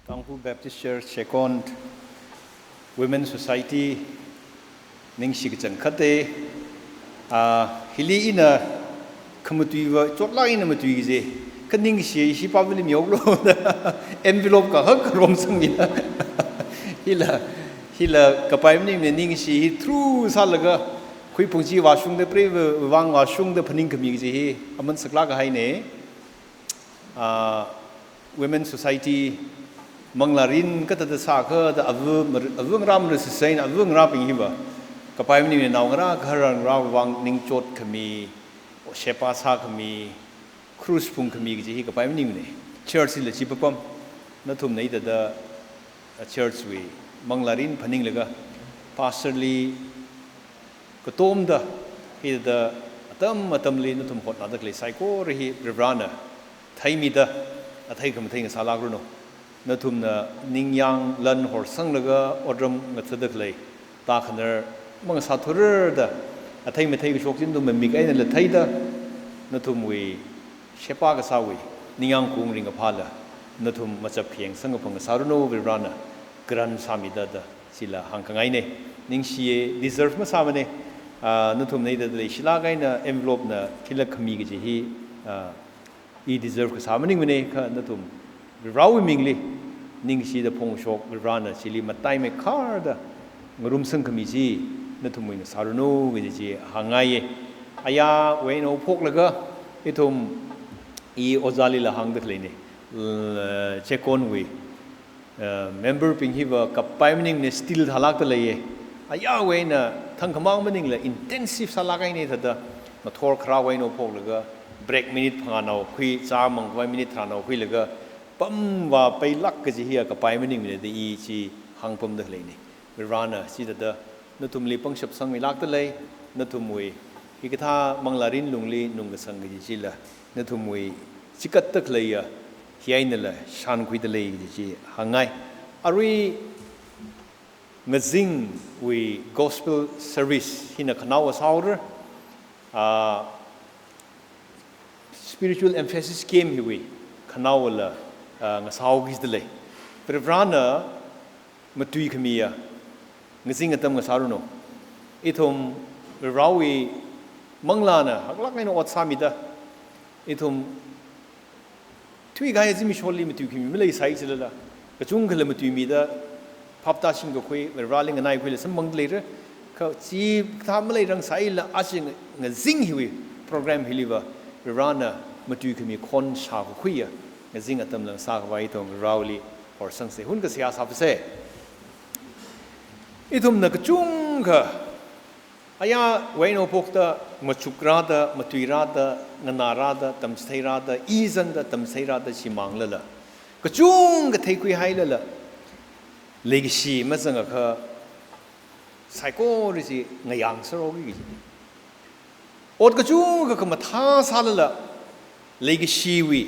Tangpu Baptist Church Second Women's Society ning shigchang khate hili ina khamutui chotla ina mutui je kaning shi pabli myoglo envelope ka hak rom sangina hila kapai ning ning shi through salaga khui pungji washung de pre wang washung de phaning khami je hi aman sakla ga hai ne Women's Society Manglarin kata the saka the avung ram resain avung raping hiba kapai ni naw ngara gharang raw wang ning chot khami o shepa sa khami cruise pung khami ji hi kapai ni ne church le chi papam na thum nei da church we Manglarin phaning lega pastorly ko tom da hi da atam li na thum hot na da le psycho ri revrana thai mi da athai kham thai nga sala gru no na thum na ning yang lan hor sang laga odram nga thadak lei ta khaner mang sa thur da athai me thai ga shok jin dum mi kai na la thai da na thum we shepa ga sa we ning yang kung ring ga phala na thum ma chap phieng sang ga phang sa ru no vi rana gran sami da sila hang ka ngai ne ning si deserve ma sa ma ne na thum nei da le sila gai na envelope na thilak khami ga ji hi I deserve ka sa ma ning ne kha na thum rawi mingli ning si da phong shok rana chili matai me khar da ngarum sang khami ji na thumui na saruno ge ji hangai aya we no phok laga ithum I ozali la hang da kleine chekon we member ping hiwa kapai ning ne still thalak ta leye aya we na thang khamang maning la intensive salakai ne thada na thor khra we no phok laga break minute phangano khui cha mang vai minute thrano khui laga pam wa pai lak ka ji hi ka pai maning ne de I chi hang pam da le ni rana si da na tum li pang shap sang mi lak ta le na tum we hi ka tha manglarin lungli nung ga sang ji chi la na tum we chikat tak le ya hi ai na la shan khui da le ji chi hangai ari ngazing we gospel service hina khanaw saur spiritual emphasis came hi we khanaw la nga sao gis de le prevana matui khmia ngazing atam nga saru no ithum rawi manglana haklak ngai no ot samida ithum tui gai jimi sholi matui khmi milai sai chilala kachung khala matui mi da phapta sing ko khoi raling nai khoi le sambang le re kha chi tham lai rang sai la asing ngazing hi program hiliwa rana matui khmi khon sha ko khoi ngazing atam lang sa vai tong rawli or sang se hun ka sia sa se ithum na kachung kha aya waino pokta machukra da matuira da nganara da tamsaira da izan da tamsaira da simang la kachung ka thei kui hai la legisi ma sang kha psycho ri si ngayang saro gi ot kachung ka ma tha sa la legisi wi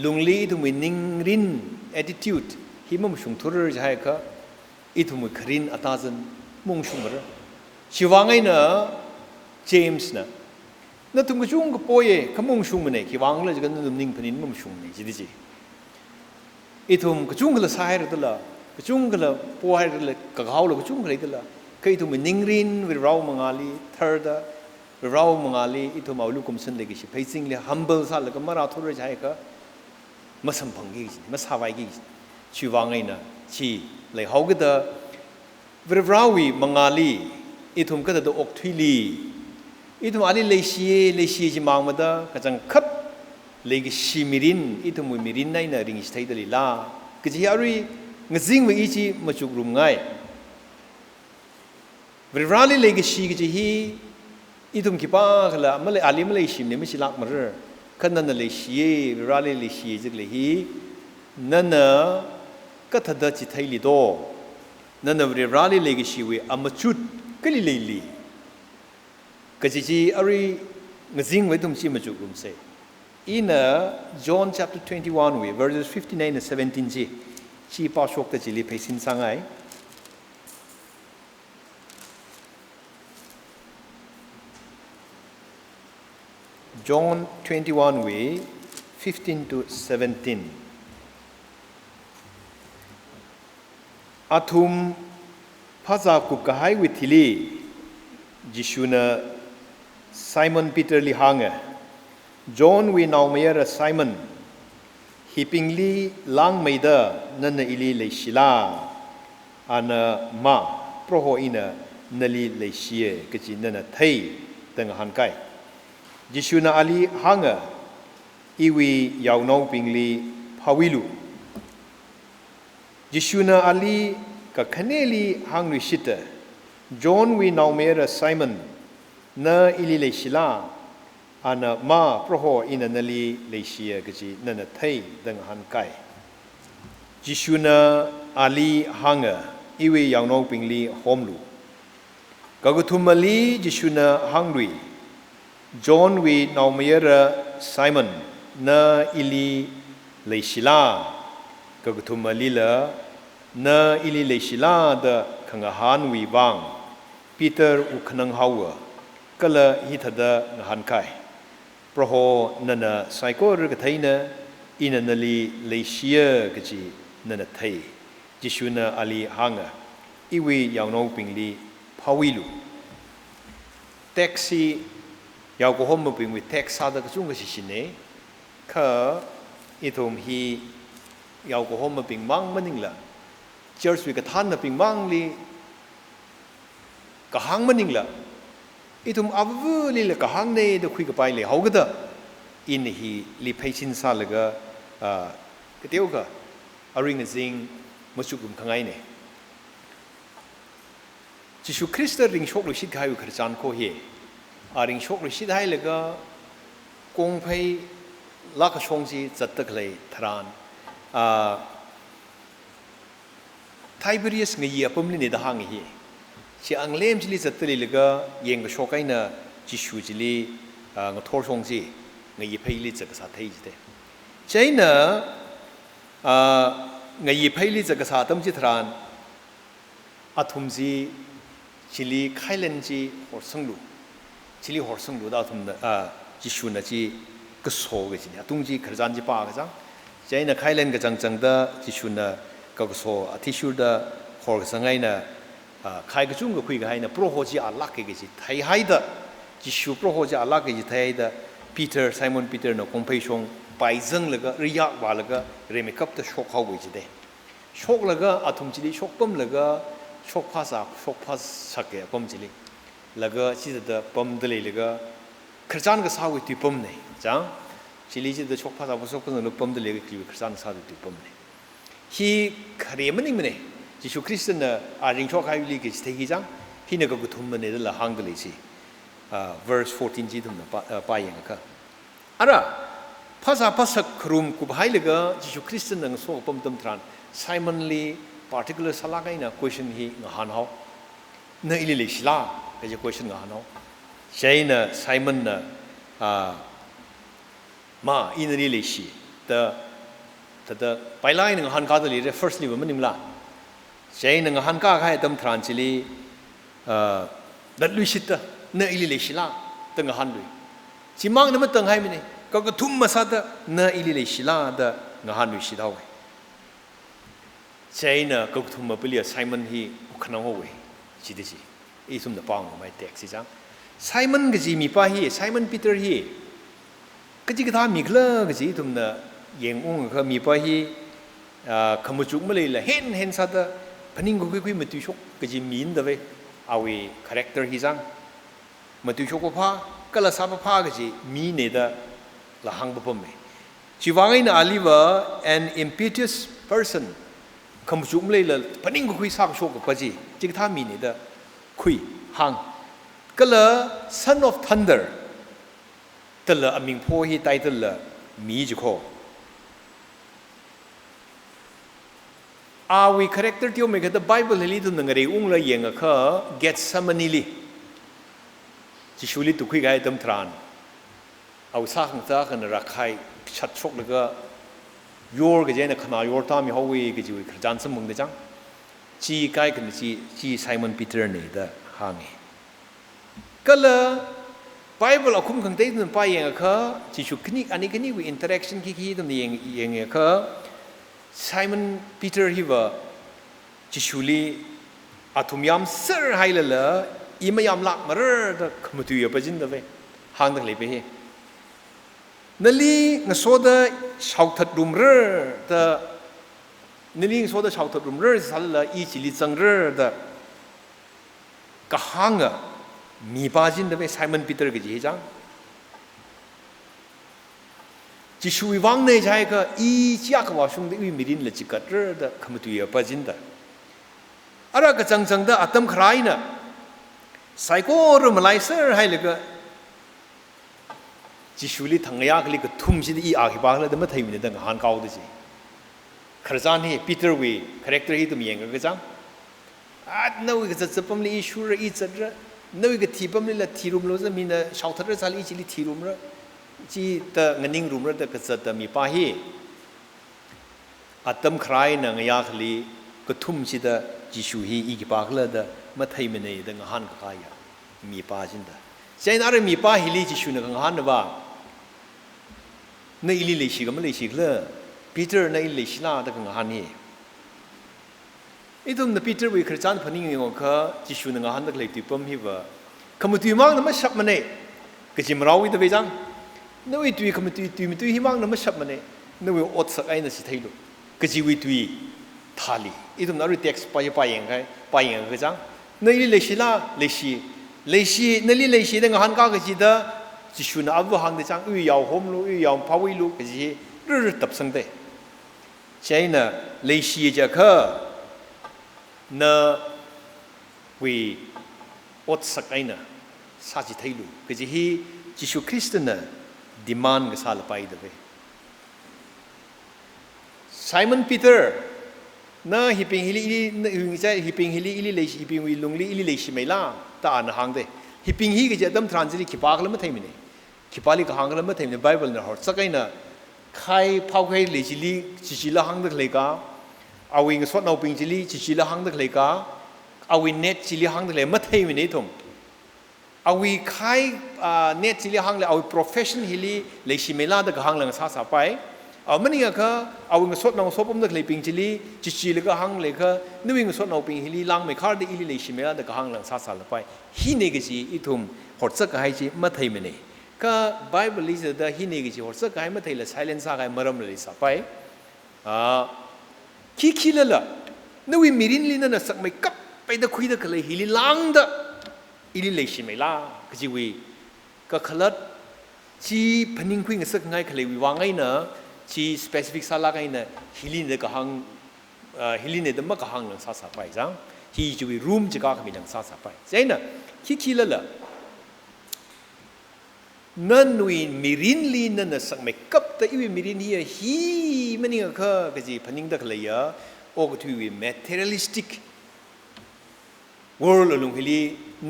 lungli tu mi ning rin attitude hi mum shung thur jai ka itu mu kharin atazan mung shung ra shiwangai na James na tum chung ko poye khamung shung ne ki wang la jagan num ning phanin mum shung ne ji itum ko chung la sai ra la ko chung la po hai la ka gaw la ko chung la kai tu mi ning rin with raw mangali third raw mangali itu maulu kumsan le gi shi facing le humble sa la ka mara thur jai ka masam phangi masawai gi chiwangai na chi le hauga da vrawi mangali ithum ka da okthili ithum ali leshi ji mangmada kachang khap legi shimirin ithum mirin nai na ring sthai dali la kiji ari ngazing wi chi machuk rum ngai vrali legi shi gi hi ithum ki pa khala male ali male shim ne mi silak mar kanna na le shi rali le shi jik le hi nana ka thada chi thaili do nana rali le gi shi we amachut kali le li ka ji ari ngazing we tum chi machuk rum se in John chapter 21 we verses 59 and 17 ji chi pa shok ta ji li phesin sangai John 21 we 15 to 17 อาทุมภาษากุบกะไฮวิธิลีจิชูนะไซมอนปีเตอร์ลีฮังเอจอห์นวีนาวเมียร์ไซมอนฮิปิงลีลังไม่ได้นั่นอิลีเลชิลาอันมาโปรโฮอินะนั่นลีเลชีเอก็จีนั่นไทยตั้งหันไกจิชูนะอาลีฮังเออีวียาวนาวปิงลีพาวิลูจิชูนะอาลีกับคะเนลีฮังวิชิตจอห์นวีนาวเมียร์ไซมอนนั่นอิลีเลชิลาอันมาโปรโฮอินนัลลีเลเชียก็จีนั่นไทยดังหันไกจิชูนาอาลีฮังอีเวยาวนองปิงลีโฮมลูก็กุทุมลีจิชูนาฮังรีจอห์นวีนาวเมียร์ไซมอนนาอิลีเลชิลาก็กุทุมลีละนาอิลีเลชิลาเดขังฮันวีบังปีเตอร์อุคนังฮาวก็ละฮิตเดงหันไกเพราะนั่นไซโคร์ก็ไทยนะอินนัลลีเลเชียก็จีนั่นไทยจิชูนาอาลีฮังอีวียาวนองปิงลีพาวิลูแท็กซี่ยาวก็ห้องมาปิงวิแท็กซ่าดก็จุงก็ชินเน่ข้าอีทอมฮียาวก็ห้องมาปิงมังมันนิ่งละเจอร์สวิกท่านมาปิงมังลีก็หังมันนิ่งละอีทุมอับวูลีละก็หังเนยเด็กคุยกับไปเลยเขาก็เด้ออินฮีลีเพชินซาละก็ก็เดียวก็อาริงซิงมุสุกุมข้างไงเนี่ยจิชูคริสต์ริงโชคลุชิดให้อุครจานโคเฮอาริงโชคลุชิดให้ละก็กงไปลักชงจีจัดตะเลยทรานไทเบรียสเงียบปุ่มลินเดหังเฮชีอังเลมจิลิจัดตะเลยก็ยังก็โชคไอ้น่ะจิชูจิลิงทอร์ชงจีเงียบไปลิจักษาไทยจีเดใช่น่ะเงียบไปลิจักษาตั้มจิตรานอาทุมจีชิลีไคเลนจีฮอร์ซังลูชิลีฮอร์ซังลูดาทุมจิชูน่ะจีก็โซ่กันจีเนี่ยตุงจีขจานจีป้ากันจังใช่น่ะไคเลนกันจังๆดาจิชูน่ะก็โซ่อาทิชูดาฮอร์ซังไงน่ะใครก็จุ่มก็คุยกันให้น่ะโปรโฮจีอัลลักกันจีไทยให้ดาจิชูโปรโฮจีอัลลักกันจีไทยดาปีเตอร์ไซมอนปีเตอร์น่ะคงไปชงไปจังแล้วก็ระยะว่าแล้วก็เรมิกับแต่โชคเขาไว้จีเดโชคแล้วก็อาทุมจีดีโชคปั๊มแล้วก็โชคภาษาโชคภาษาเกี่ยปั๊มจีดีแล้วก็ชีวิตเดปั๊มเดลีแล้วก็ขจานก็สาวที่ปั๊มเนี่ยจังชีวิตเดโชคภาษาโชคภาษาปั๊มเดลีก็คือขจานสาวที่ปั๊มเนี่ยฮีคารีมันนี่มันเนี่ยจิชูคริสต์น่ะอาริงโชคให้ลีกิสเทกิจังฮีเนี่ยก็กุทุมมันเนี่ยละฮังเดลีสิverse 14จีทุมน่ะไปอย่างก็อะไรภาษาครุมกุบให้เลยก็จิชูคริสต์นั่งโซ่ปั๊มตั้มทรานไซมอนลี particular สลากไงนะ question ฮีงหันเขานั่นอิลิชิลาก็จะ question งหันเขาใช่น่ะไซมอนน่ะมาอินลิชิแต่ไปไล่หนึ่งหันข้าตัวนี้ firstly มันนิ่มละใช่หนึ่งหันข้าให้ตั้มทรานจิลีดัดลุยชิตนั่นอิลิชิลาตั้งหันลุยชิมังนั่นมันตั้งให้มันนี่ก็ทุ่มมาสัตว์นั่นอิลิชิลาเดงหันลุยชิดเอาไว้ใช่น่ะก็ทุ่มมาเปลี่ยนไซมอนฮีขนมเอาไว้ชิดสิอีสุ่มตะปองไม่แตกสิจังไซมอนก็จีมีป้าฮีไซมอนปีเตอร์ฮีก็จีก็ทำมีเคลื่อนก็จีทุ่มน่ะยังองค์ก็มีป้าฮีขมุจุกมาเลยละเห็นสัตว์พันิงก็คุยมาตุชกก็จีมีนเดเวเอาไว้คาแรคเตอร์ฮีจังมาตุชกก็พาก็ละสาบพาก็จีมีเนี่ยดะละหังบุปผาชีวาไงนะอาลีว่า an impetuous person คำจุ่มเลยละพันิงก็คุยสักโชกกับป้าจีจิกท่ามีเนี่ยดะคุยหังก็ละ son of thunder แต่ละอามิงพ่อฮีไตแต่ละมีจุโคอาวิคาแรคเตอร์ที่โอเมก้า the Bible เฮลิตุนงเรอุงละยังก็ get samaniلی จิชูลิตุคุยกันให้ตั้มทรานเอาซากซากันรักใครชัดชกแล้วก็ยอร์ก็จะเนี่ยขนาดยอร์ตามีเขาวิ่งก็จะวิ่งจานสมุนเดจังจีใกล้กันจีไซมอนปีเตอร์เนี่ยเด้อห่างก็เลยไบเบิลเอาคุ้มขังเต้นไปอย่างก็จิชูคณิกอันนี้คณิกวิอินเตอร์แอคชั่นขี้ๆตรงนี้อย่างก็ไซมอนปีเตอร์ฮิว จิชูลีอาทุมยามเสือให้เลยอีไม่ยามลักมาเรื่อขมุตุยไปจินเดเวหางตะเลยไปเฮนั่นลีงโซดาชาวทัดรุมเรื่อแต่นั่นลีงโซดาชาวทัดรุมเรื่อสัลละอีจิลิจังเรื่อแต่กะหางอ่ะมีปาจินเดเวไซมอนปีเตอร์ก็จีจังจิชูวังในใจก็อีจีอักว่าช่วงที่มีดินเลยจิกัดเรื่อแต่ขมุตุยไปจินเดอะไรก็จังๆเดอัตมใครน่ะไซโก้หรือมาไลเซอร์ให้เลยก็จิชูลีทั้งยากเลยก็ทุ่มสิอีอาคิบาเลยแต่ไม่ทำมันดังหันเก่าด้วยสิขรจานนี่ปีเตอร์วีคาแรคเตอร์ที่ตัวมีเองก็จังนั่นวิก็จะปั๊มเลยอิชูร์อีจัดระนั่นวิก็ทีปั๊มเลยละทีรุมแล้วจะมีนะชาวทะเลสาลีจิลิทีรุมระจีแต่เงินนิ่งรุมระแต่ก็จะมีป้าฮีอัตมใครน่ะยากเลยก็ทุ่มสิเดจิชูฮีอีกปากเลยเดมาไทยมันเนี่ยดังหันก็ขายมีป้าจินเดใช่นั่นมีป้าฮิลีจิชูเนี่ยกังหันนะบ้าในอิลิเลชิก็ไม่เลชิเลยปีเตอร์ในอิลิชิน่าดังกังหันนี่อีตุ่มในปีเตอร์วิคริสตันพันธุ์ยังก็จิชูเนี่ยกังหันดังเลยที่ผมฮิวคำตุยมังนั่นไม่ชับมันเนี่ยก็จิมเราวิตาเวจังนั่นวิตุยคำตุยหิมังนั่นไม่ชับมันเนี่ยนั่นวิอดสักไอ้นั่นสิไทยดูก็จิวิตุยทาลีอีตุ่มนั่นวิเท็กซ์ไปยังไงก็จังนั่นอิลิเลชิล่าเลชินั่นลิเลชิดังหันก้าก็จีเดจิชูน่ะอับหังเดจังยาวโฮมลูยาวพาวิลูก็จีรื่ตับสังเดใช่น่ะเลชิจะคือน่ะวิอดสักไอ้น่ะซาจิไทยลูก็จีฮีจิชูคริสต์น่ะดิมานก็ซาลไปเดเวไซมอนปีเตอร์น่ะฮิปิงฮิลีน่ะอึงใจฮิปิงฮิลีอิลิเลชิฮิปิงวิลุงลีอิลิเลชิไม่ล่าตาอันหางเดฮิปิงฮีก็จะดำทรานซิลีขีปากแล้วไม่ทำมันเนี่ยขีปาลีก็หางแล้วไม่ทำเนี่ยไบเบิลเนี่ยหอสักไอ้น่ะใครพาวใครเลจิลีจิละหางเด็กเลยก็เอาวิงสวดเอาปิงจิลีจิละหางเด็กเลยก็เอาวินเน็ตจิลีหางเด็กเลยไม่ทำมันเนี่ยทุ่มเอาวิใครเน็ตจิลีหางเลยเอา profession ฮิลีเลชิเมล่าเด็กหางเลยซาซาไปเอามันนี่ก็เอาวิงสวดเอาสวดผมเด็กเลยปิงจิลีจิเลยก็หางเลยก็นึกวิงสวดเอาปิงฮิลีล้างไม่ขาดเด็กอิลีเลชิเมล่าเด็กหางเลยซาซาไปฮิเนกิจีอีทุ่มหดสักให้จีไม่ทำมันเนี่ยก็ไบเบิลลิสต์ฮินิกิจิหดสักให้ไม่ทำเลย silence สักให้มารำเลยสักไปขี้เลยล่ะนึกว่ามีรินลีนั่นสักไม่กับไปตะคุยตะกเลยฮิลิลังเดอิลิเลชิไม่ล่ะก็จีวีก็ขลัดจีพันิงคุยกันสักไงขเลยวิวางไงเนอะจี specific สาระไงเนอะฮิลินเดก็หังฮิลินเดมันก็หังหลังสักไปจังฮีจีวี room จะก็มีหลังสักไปใช่เนอะขี้เลยล่ะนั่นวินมิรินลีนั่นสักไม่กับแต่อีวิมิรินฮีมันนี่ก็จีพันิงดักเลยโอ้ก็ถือวิ materialistic world ลุงฮิลี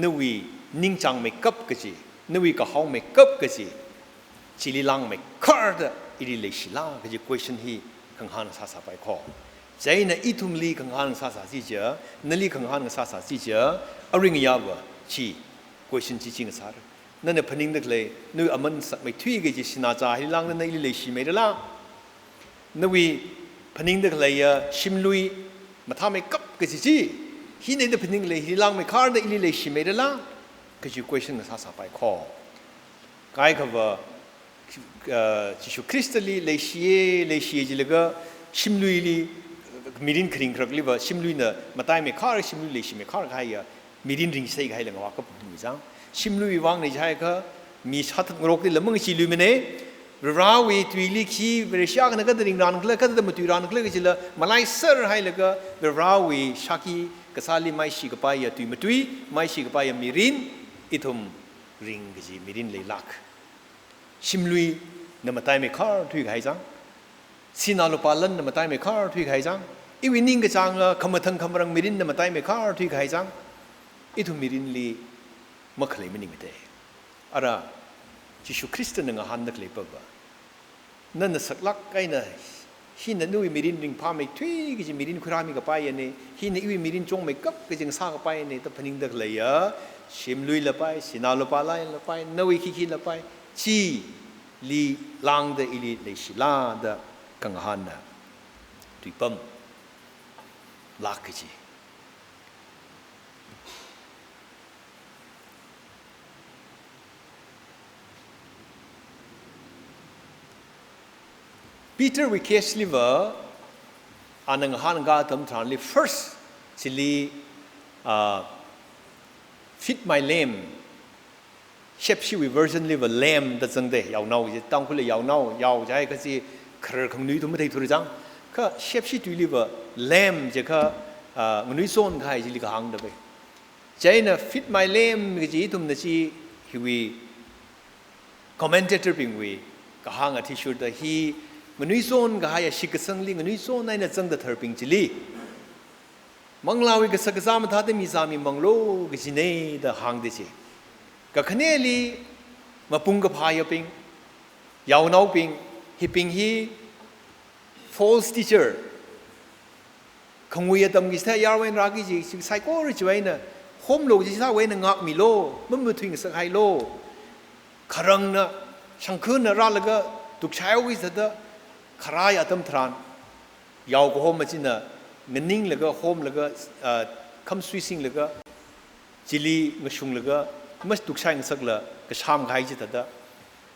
นวินิ่งจังไม่กับก็จีนวิก็ห้องไม่กับก็จีชิลิลังไม่คาร์ดอีลิเลชิลาก็จี question ฮีขังหันซาซาไปขอใจน่ะอีทุมลีขังหันซาซาจีเจอนั่นลีขังหันซาซาจีเจออะไรเงี้ยวะชี question จีจริงสารนั่นเนี่ยพันิงดักเลยนู่นมันสักไม่ทุยก็จะสินาจาให้ลังนั่นอิลิเลชิไม่ได้ละนู่นพันิงดักเลยชิมลุยมาทำไม่กับก็จะจีฮินเดพันิงเลยฮิลังไม่ขาดอิลิเลชิไม่ได้ละก็จะ question กับสาไปข้อกายเขาว่าจิชูคริสต์ลีเลชีจีเลยก็ชิมลุยลีมีดินคริงครักลีว่าชิมลุยเนี่ยมาตายไม่ขาดชิมลุยเลชิไม่ขาดใครมีดินริงใส่ใครเลยว่าก็มีจังชิมลุยวางในใจก็มีชัดโรคที่ละมึงชิลุยมันเองราวีตุยลิคีเวรชากันก็จะริงรานก็เลยก็จะมาตุยรานก็เลยก็จะละมาไล่เซอร์ให้เลยก็ราวีชากีก็สาลีไม่ชิกไปยาตุยมาตุยไม่ชิกไปยามีรินอิทุมริงก็จะมีรินเลยลักชิมลุยนั่นมาตายไม่ขาดทุยใครจังสินาลุปาลันนั่นมาตายไม่ขาดทุยใครจังอีวินิงก็จังละคำทั้งคำรังมีรินนั่นมาตายไม่ขาดทุยใครจังอิทุมมีรินลีมาเคลมนิ่งไม่ได้อะไรจิชูคริสต์นึงหันนักเลปะนั่นสักลักไงนะฮินนู่นมีรินริงพาไม่ทุยก็จะมีรินคุรามีกับไปยันนี่ฮินอีมีรินจงไม่กับก็จะซากับไปนี่แต่พนิงนักเลยชิมลุยละไปสินาลปาไลละไปนู่นขี้ละไปชีลีลังเดอิลีเลชิลาเดกังหันนะตุยปั๊มลักก็จะ Peter we case liver anang han ga tam tran li first chili fit my lame shape shi we version liver lame da zang de yao nau ji tang ku le yao nau yao jai ka si khar khang nui thum thei thur jang ka shape shi tu liver lame je ka nui son khai ji li ka hang da be jai na fit my lame ji thum na chi hi we commentator ping we ka hang a thi shur da hi nui son ga ya shi ka sang li nui son nai na zang da thar ping ji li manglawi ka sa ka za ma tha de mi za mi manglo ga ji nei da hang de chi ka khane li ma pung ka pha ya ping yao nau ping hi ping hi false teacher khong wi ya tam gi sa ya wen ra gi ji sai ko ri chwai na hom lo ji sa we na ngak mi lo mum mu thwing sa hai lo kharang na sang khun na ra la ga tuk chai wi sa da khara ya tam thran yao ko hom ma chin na ngening la ga hom la ga kham sui sing la ga chili ngshung la ga mas tuk chai ngsak la ka sham gai ji da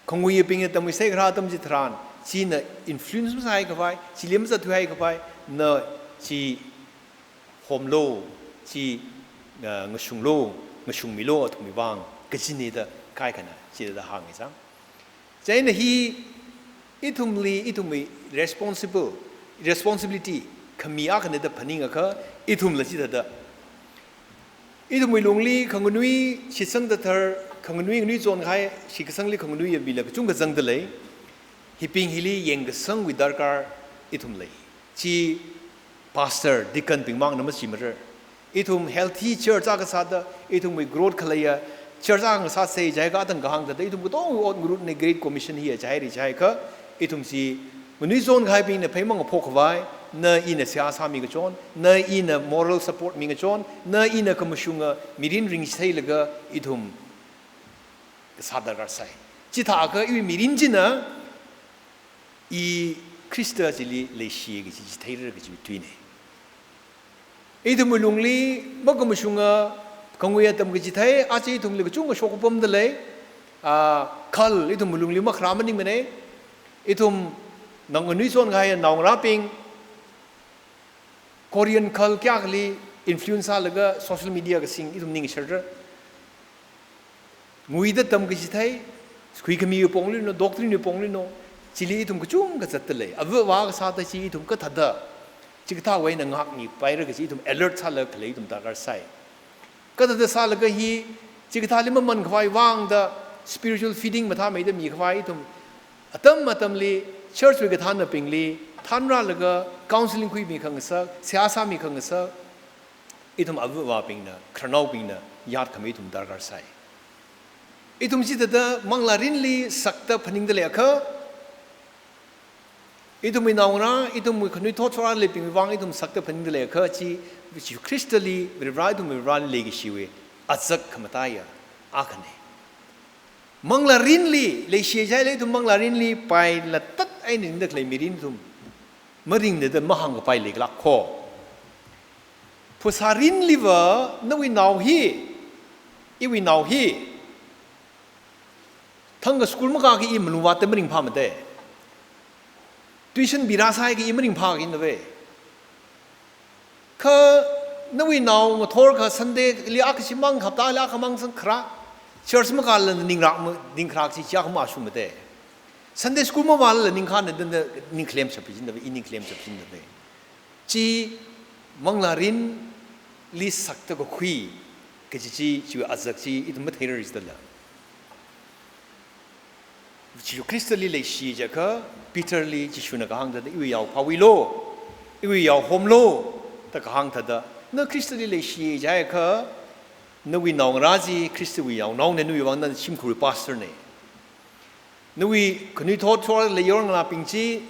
khong wi ping tam wi sai khra tam ji thran chi na influence ma sai ka bai chi lim sa thu hai ka bai na chi hom lo chi ngshung mi lo thu mi wang ka chi ni da kai kana chi da hang i sang chai na hi itumli responsibility khami a kana da phaning ka itum la chi da itumwi lungli khangunui shisang da thar khangunui nui zon khai shikasangli khangunui ya bila chung ka jang da lei hiping hili yeng ka sang wi darkar itum lei chi pastor deacon pingmang namas chimar itum healthy church ka sa da itum wi growth khalaya church ang sa sei jai ga dang gang da itum ko tong on group ne great commission hi jai ri jai ka itum si nui zon khai ping ne phaimang ko khwai na ina sia sa mi ga chon na ina moral support mi ga chon na ina kamushunga mirin ring sai laga idhum sadar sai chi tha ka i mirin jina i krista jili le shi gi ji thai ra gi tui ne idhum lungli ba kamushunga kangwe tam gi thai a chi thum le chung ga shok pom da le khal idhum lungli ma khram ning mane idhum nang nui zon ga ya nong ra ping Korean khal kya kali influence laga social media ka sing idum ning shar ngui da tam ki thai skui kami pongli no doctrine pongli no chili idum ku chung ka chat le awa wa ka sa ta chi idum ka thada chi tha wai na ngak ni pai ra ka chi idum alert sa la khle idum ta kar sai ka da sa laga hi chi tha lim man khwai wang da spiritual feeding ma tha mai da mi khwai idum atam li church we ka tha na pingli thanra laga counseling kui mi khang sa siasa mi khang sa itum avu wa ping na khranau ping na yat khami tum dargar sai itum ji da mangla rin li sakta phaning de le kha itum mi nauna itum mi khnui tho thora le ping wang itum sakta phaning de le kha chi christally we right to me ran le gi shiwe azak khamata ya akhane mangla rin li le shi jai le itum mangla rin li pai la tat ai ning de klei mi rin tum maring de mahang pai le lak kho pusarin liver no we now he I we now he thang ga school ma ka ki im luwa te maring pha ma de tuition bira sai ki maring pha ki no we kha no we now ma thor kha sunday li ak si mang khapta la khamang sang khra church ma ka lan ning rak ning khrak si cha ma shu ma de Sunday school ma wal ning khan de ning claim chap jin de in claim chap jin de chi mangla rin li sakta ko khui ke chi azak chi it ma thair is de la chi Christ li le shi ja ka Peter li chi shuna ka hang de I yaw phawi lo I yaw hom lo ta ka hang tha da na Christ li le shi ja ka no we nong ra ji Christ we yaw nong ne nu wang na sim khu pastor ne Nui kuni thot thor le yor ngla pingchi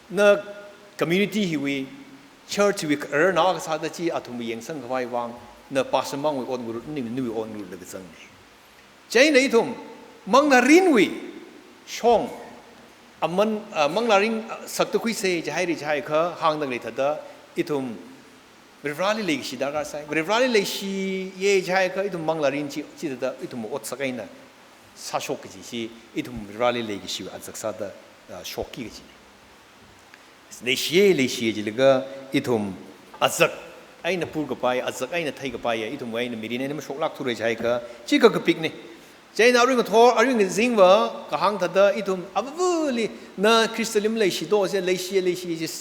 na community hi we church we na ka sa da chi athum yeng sang khwai wang na pasmang we on guru ni nui on guru le sang ni chai nei thum mang na rin we shong amman mang na ring sak to khui se jai ri jai kha hang dang le thada ithum Revrali le shi da ga sai revrali le shi ye jai kha ithum mang la rin chi da ithum ot sakai na 사쇼 그지시 이tum rally legi shiwa azaksa da ช็อกกี้กันเลยเชียจิลก็อิทุมอาจักไอ้น่ะพูดกับไปอาจักไอ้น่ะไทยกับไปอิทุมไว้น่ะมีดีเนี่ยมันช็อกลักทุเรศใช่ก็ชีก็กระปิกนี่ใจน่ารู้ก็ท้อรู้ก็ซิงว่าก็หังทัดอิทุมอับวุลีน่ะคริสต์ลิมเลยชีโตเสียเลยเชีย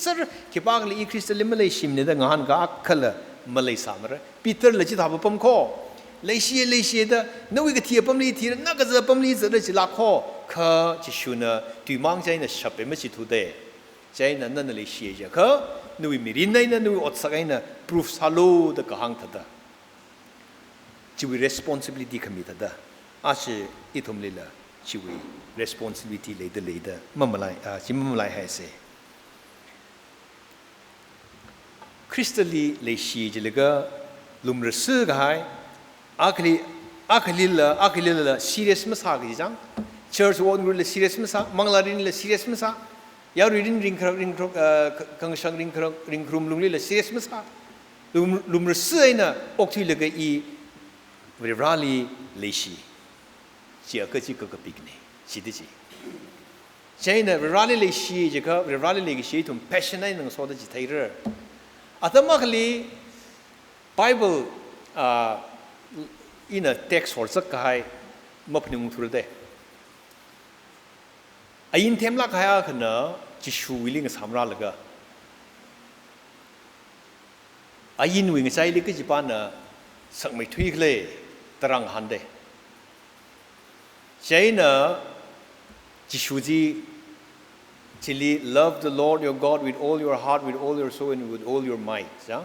สิร์คิดว่าเลยคริสต์ลิมเลยชิมเนี่ยแต่งานก็อักขละมาเลยสามระปีเตอร์เลยจิตหาบุปผข้อเลยเชียเด้อนึกว่าก็เทียบปั๊มลีทีนั่นก็จะปั๊มลีจะได้จิลาข้อข้าจิชูน่ะตุยมังใจน่ะชับเป็นไม่จิตุเดใจน่ะนั่นเลยเชียจ้ะข้านึกมีรินไหนน่ะนึกอดสักไงน่ะ proof สาลูเด็กก็หังทัดจิวิ responsibility ขมิทัดอาชีอิทุมเลยละจิวิ responsibility เลยเด้อมั่มลายจิมั่มลายให้เสคริสต์ลีเลยเชียจิลก็ลุมรสึกให้อาคลีละ serious มั้งสักทีจัง church วันรุ่นละ serious มั้งสักมังลารินละ serious มั้งสักยาริงครบกังชังริงครุมลุงเลยละ serious มั้งสักลุมรสึกไอ้น่ะออกที่ละก็อีเวลาลีเลยชีเจ้าก็จีก็ปิกนี่สิดิจีใช่น่ะเวลาลีเลยชีเจ้าก็เวลาลีเลยชีทุ่ม passion ไอ้หนังสอดจิตไทยเร่ออาตมาคลี Bibleอินtext หัวสักให้มาพนึงทุเรศไอ้ยินเทมลักให้ขณะจิชูวิลิงสามราลก็ไอ้ยินวิ่งใจลิกจิปานะสักไม่ทุยเลยตรังหันเดใช่นะจิชูจีจิลี love the Lord your God with all your heart with all your soul and with all your might จ้ะ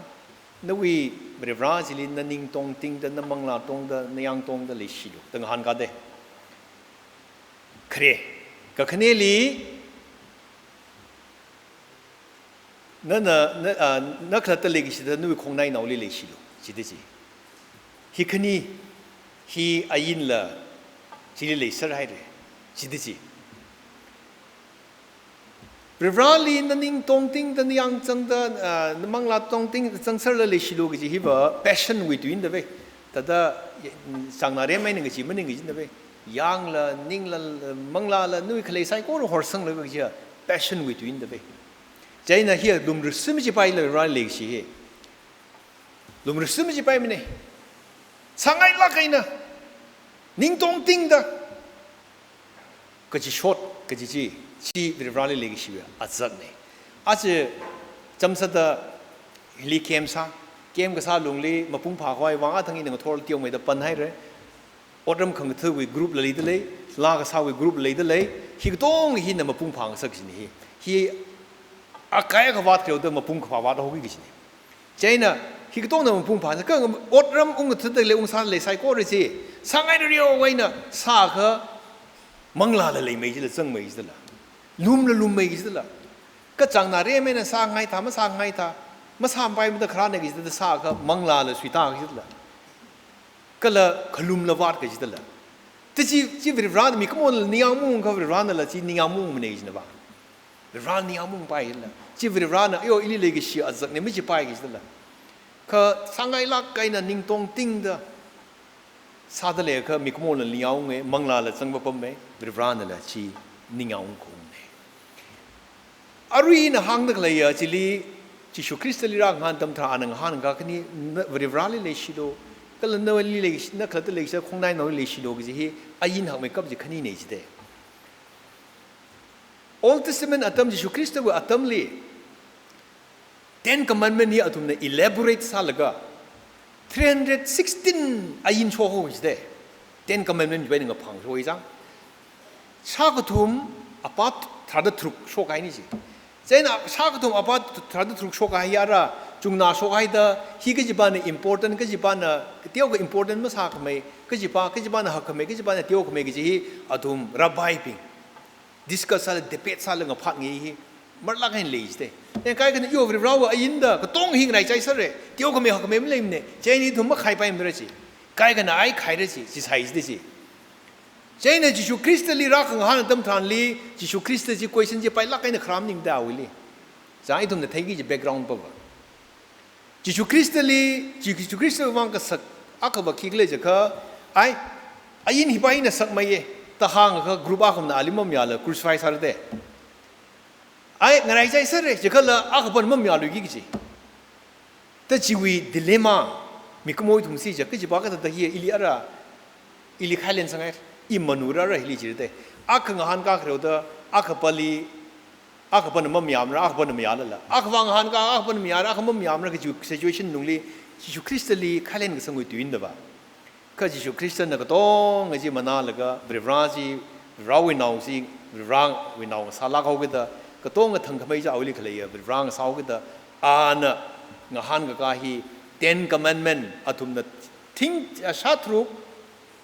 นวีบริวารจิลินนิงตงติงแต่นมังลาตงแต่นยังตงแต่ลิชิลุตั้งหันกันเดเครีก็ขณีลีนั่นนักขัตลิกิสิแต่นู่นคงในหนาวลิลิชิลุจิตจิฮิขณีฮิอายินละจิลิลิสระให้เลยจิตจิบริวารลีนั่นนิงตงติงแต่นยังจังแต่มังลาตงติงจังสระลิชิลุก็จะฮิบะ passion with you in the way แต่ถ้าสังนาเรียไม่หนึ่งก็จิมันหนึ่งก็จินเดเว้ยังละนิ่งละมังลาละนู่นเคลย์ไซโก้หัวสังเลยก็จะ passion with you in the way ใจน่ะเฮียลุมรุษไม่ใช่ไปเลยร้านเล็กสิเฮลุมรุษไม่ใช่ไปมั้ยเนี่ยสังไงลักไงนะนิ่งตรงติงเด้อก็จะช็อตก็จะจีร้านเล็กสิเว้ยอาจจะเนี่ยอาจจะจำสัตย์ฮิลิเคมซ่าเกมก็ซาลงเลยมาพุ่งผ่าควายวางทั้งนี้หนึ่งทอลเที่ยวไม่ได้ปันให้เลยอดรำขังเธอวิกรุ๊ปเลยได้เลยลากซาวิกรุ๊ปเลยได้เลยฮิกต้องฮินน่ะมาพุ่งผ่าสักสิ่งนี้ฮิอากาศก็วัดเกี่ยวกับมาพุ่งผ่าวัดเอาไว้กี่สิ่งใจน่ะฮิกต้องน่ะมาพุ่งผ่าก็อดรำองค์เธอได้เลยองค์ซาเลยใส่ก็เลยสิสังไงเรียวไว้น่ะซาเขามังลาเลยไม่ใช่เลยจังไม่ใช่ละลุมไม่ใช่ละก็จังนาเรียไม่น่ะสังไงทำมาสังไงทำมาสามไปมันตะคราเนี่ยกิจตะสาก็มังลาเลยสุดท้ายกิจละก็ละขลุมละวาดกิจละแต่จีบริวารมีขโมยนิยามุงเขาบริวารนั่นแหละจีนิยามุงมันเองนะบ้างบริวารนิยามุงไปละจีบริวารน่ะอิลิเลกิชีอาจักเนี่ยไม่ใช่ไปกิจละก็สังไงลักไก่น่ะนิ่งตรงติงเด้อซาดเลยก็มีขโมยนิยามุงมังลาเลยสังบปมบริวารนั่นแหละจีนิยามุงคงอารีน่ะหางนักเลยจีลีจิชูคริสต์ลีรักงานตำทานังหานังก็คือนี่บริวารลีเลชิโดก็เลยนวลีเลชนักขัตเลชคงได้นวลีเลชิโดก็จะให้อายินหักไม่กับจะขณีเนี่ยจิเด Old Testament อัตมจิชูคริสต์ว่าอัตมลี Ten Commandment นี่อัตมเนี่ย elaborate ซาลก็316อายินโชว์หัวจิเด Ten Commandment อยู่ในหนึ่งพังโชว์อีจังชาก็ทุ่มอพาร์ตทาร์ดทรุกโชว์กันนี่สิเจ้าชาก็ทุ่มอพาร์ตทาร์ดทรุกโชว์กันยาระจุงนาโชว์กันเด้อฮีก็จะบ้านเนี่ย important ก็จะบ้านน่ะเที่ยวก็ important ไม่สักไม่ก็จะบ้านน่ะหักไม่ก็จะบ้านเนี่ยเที่ยวก็ไม่ก็จะฮีอัตุมรับใบปิ้ง discuss อะไร debate อะไรกับพักงี้ฮีมันลักให้เลยสิแต่ใครกันอยู่บริวารว่าอินเด้อก็ต้องหิงไรใจซะเลยเที่ยวก็ไม่หักไม่เลยเนี่ยเจ้านี่ทุ่มมาใครไปมันเลยสิใครกันไอ้ใครเลยสิสิใส่สิ เจ้าเนี่ยจิชูคริสต์ลีรักของฮานันตั้มทานลีจิชูคริสต์จีคุยสันจีไปลักไอ้เนี่ยครามนิ่งดาวลีจะไอ้ทุ่มเนี่ยทั้งยี่จะ background ป่ะจิชูคริสต์ลีจิชูคริสต์ว่างก็สักอักบักคิกเลยจะเขาไอ้ยินหิบไอ้เนี่ยสักไม่เย่ตาหางก็กรุ๊ปอาคมน่ะอาลิมมีอะไรครูสไฟสารเด ไอ้ไงใจเสร็จจะก็ละอาขบันมั่มยาลุยกิจแต่ชีวิตดิเลม่ามีขโมยถุงซีจะก็จะบอกกันแต่เฮียอิลิอะไรอิลิใครเล่นสังเกตอิมนูระอะไรอิลิจิตเตอาขงหันกาเขาเตออาขปลีอาขบันมั่มยามระอาขบันมั่มยาละอาขวังหันกาอาขบันมั่มยาระอาขมั่มยามระก็จะ situation นุ่งลีจิชูคริสต์ลีใครเล่นก็สังเกตตัวอินเดบ้าก็จิชูคริสต์นั่นก็ต้องก็จะมานาแล้วก็บริวารจีเราวินาซีบริวารวินาสาลักเขาก็จะก็ต้องก็ทั้งขมิ้นจะเอาลิขเลยบริวารสาวก็จะนะงหันก็กาฮี Ten Commandment อาทุมนัดทิ้งชาตรุก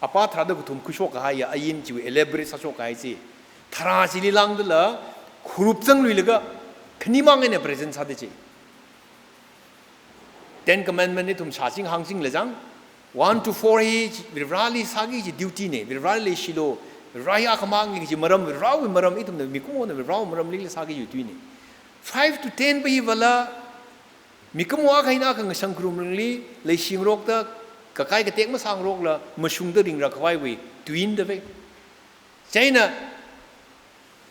อาปาทราดก็ทุมคุชกหายอายินจิวเอเลบริสชกหายสิทราจิลิลังดุละครูปจังลุยเลยก็ขณิมังเงิน present สัตย์จี Ten Commandment นี่ทุมชาจิงหังจิงเลยจัง 1 to 4ฮีวิราลีสักจี duty เนี่ยวิราลีชิโลวิรายาขมังจีมารมวิราวิมารมอีทุมเนี่ยมีคุ้มเนี่ยวิรามารมลิลสักจีอยู่ที่นี่5 to 10ไปฮีวละมีขโมยใครน่าขังสังคมนี้เลยชิงโรคตะกะไก่กะเต็กมาสังโรคละมาชุงตะดิ่งรักไว้ไว้ทวินเดเวใช่นะ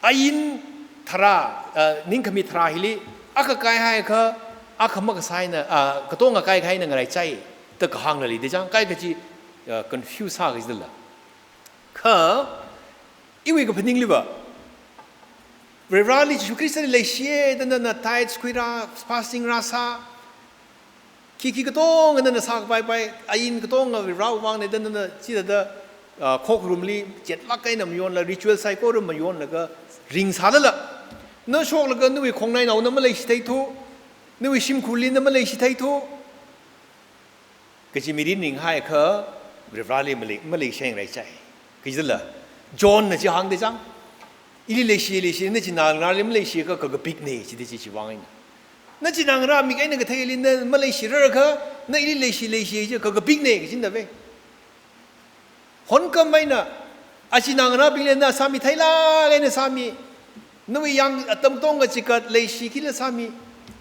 อายินทรานิ่งขมิทราฮิลีอากะไก่ให้เขาอากะมักไซนะกะต้องกะไก่ให้นั่งอะไรใจตะกะหังเลยเดจังไก่กะจีconfuse ฮะกิจละข้าอีวิกะพนิ่งลิบะเวลาลิจูคริสต์เลยเชื่อดันนั้นไทด์สกุยราฟาสติ้งราซาคิดก็ต้องดันนั้นสักไปอายินก็ต้องเวลาวางในดันนั้นที่จะโคกรุมลีเจ็ดลักไอ้น้ำยนต์ละริชวลไซโครุมมันยนต์แล้วก็ริงซาดละนั่นโชคแล้วก็นึกว่าคงในเอานั่นมาเลยสิทธิ์ทุนึกว่าชิมคุลินนั่นมาเลยสิทธิ์ทุก็จะมีรินหนึ่งให้เขาเวลาลีมาเลยเช่นไรใจก็จะละจอห์นน่ะจะหังได้จังอิลิเลชีนั่นจีนางราลิมเลชีก็ก็ปิกเน่จีเดจีวางอินนั่นจีนางรามีไอ้นั่นก็เทลินนั่นมาเลชีเรื่องเขานั่นอิลิเลชีจะก็ปิกเน่จีนเดเวคนก็ไม่น่ะอาจีนางราบิเลนน่ะสามีไทยลาไอ้นั่นสามีนั่นวิยังตั้มต้องก็จิกัดเลชีคิดละสามี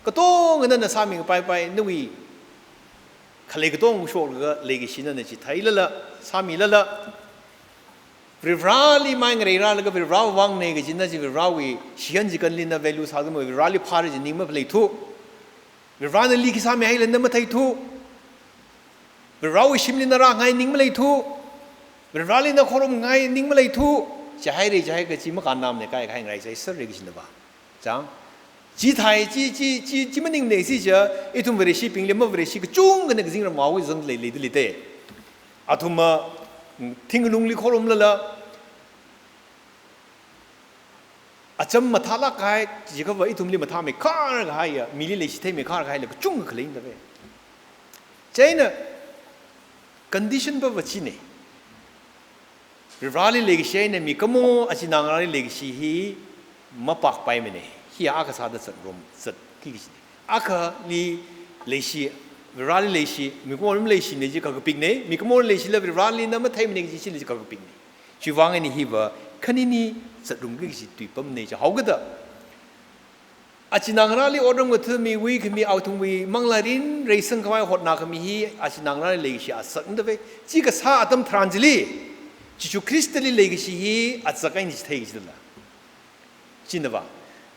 ก็ต้องนั่นน่ะสามีไปนั่นวิขเลยก็ต้องโชว์ก็เลกิชินั่นจีไทยละสามีละวิราลีไม่เงยราแล้วก็วิราวังเนี่ยก็จินนั่นจีวิราวีเชียนจีกันลินน่ะ value สาวก็วิราลีพาร์จนิ่งมาเพลย์ทุวิราเนี่ยลีกิสามีให้เล่นนั่นมาไทยทุวิราวีชิมลินน่ะร่างไงนิ่งมาเลยทุวิราลีน่ะขรมไงนิ่งมาเลยทุจะให้เลยจะให้ก็จีมาการนำเนี่ยใกล้ๆไงใจสระกิชินบ้าจังจีไทยจีมันนิ่งเนี่ยสิเจ้าไอ้ทุ่มวิริชีปิงเลี้ยมวิริชีก็จุ้งกันเนี่ยก็จริงๆมาวิ่งเลยเลยเตะอาทุ่มทิ้งนุ่งลิขรมละอาจำมาทาลักให้จีก็ว่าไอ้ทุ่มลิมาทำไม่ข้าร์ก็ให้มีลิเลชิเทไม่ข้าร์ก็ให้เลยก็จุ้งก็เลยนั่นเองใช่น่ะ condition แบบว่าชีเนี่ยราลีเลกชีเนี่ยมีขโมยอาชีนางราลีเลกชีฮีมาปักไปไม่เนี่ยฮีอาก็สาดสัตว์รมสัตว์ขี้กิจอาก็ลีเลชีราลีเลชีมีขโมยเลชีเนี่ยจีก็ปิกเนี่ยมีขโมยเลชีแล้วราลีนั่นมาไทยไม่เนี่ยจีเลยจีก็ปิกเนี่ยชีวางไอ้นี่ฮีว่าคันนี้สัตว์รมขี้กิจตุยปั๊มเนี่ยจะหาก็ได้อาชีนางราลีอดรมก็เธอมีวิคือมีเอาทุ่งวิมังลารินเรซังเขาไว้หดนาคมีฮีอาชีนางราลีเลชีอาสักนั่นเว้ยจีก็สาอัตมทรานจิลีจิชูคริสต์ลีเลกชีฮีอาสักไอ้นี่จะเทกิจละจริงหรือเปล่า